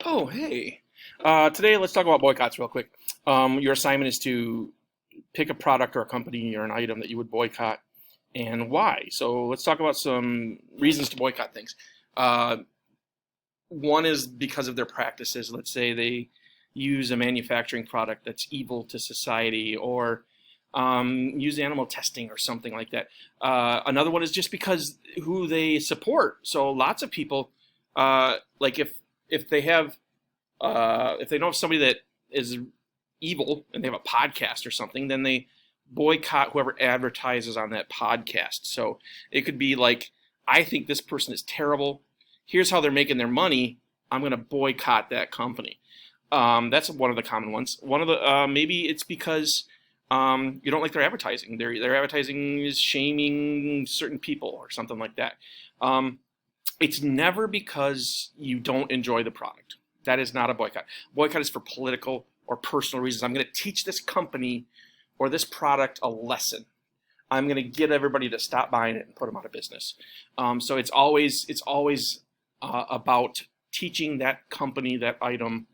Oh, hey. Today, let's talk about boycotts real quick. Your assignment is to pick a product or a company or an item that you would boycott and why. So let's talk about some reasons to boycott things. Uh, One is because of their practices. Let's say they use a manufacturing product that's evil to society, or use animal testing or something like that. Another one is just because who they support. So lots of people, like if they have if they know of somebody that is evil and they have a podcast or something, then they boycott whoever advertises on that podcast. So it could be like, I think this person is terrible. Here's how they're making their money. I'm going to boycott that company. That's one of the common ones. One of the maybe it's because you don't like their advertising. Their advertising is shaming certain people or something like that. It's never because you don't enjoy the product. That is not a boycott. Boycott is for political or personal reasons. I'm going to teach this company or this product a lesson. I'm going to get everybody to stop buying it and put them out of business. So it's always about teaching that company, that item,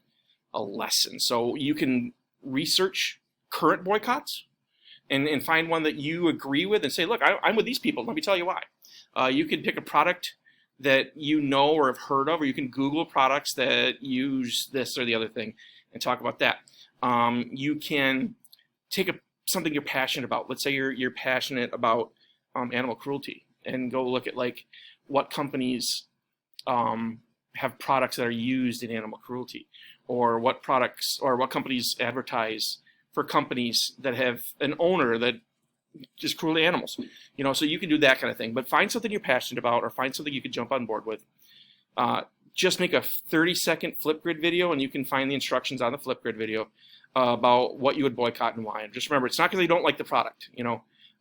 a lesson. So you can research current boycotts and find one that you agree with and say, look, I'm with these people. Let me tell you why. You can pick a product that you know or have heard of, or you can Google products that use this or the other thing and talk about that. You can take something you're passionate about. Let's say you're passionate about animal cruelty, and go look at like what companies have products that are used in animal cruelty, or what products or what companies advertise for companies that have an owner that just cruel to animals. So you can do that kind of thing. But find something you're passionate about, or find something you could jump on board with. Just make a 30-second Flipgrid video, and you can find the instructions on the Flipgrid video about what you would boycott and why. And just remember, it's not because you don't like the product.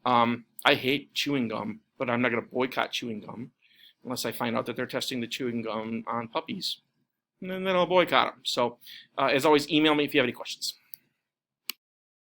I hate chewing gum, but I'm not going to boycott chewing gum unless I find out that they're testing the chewing gum on puppies. And then I'll boycott them. So as always, email me if you have any questions.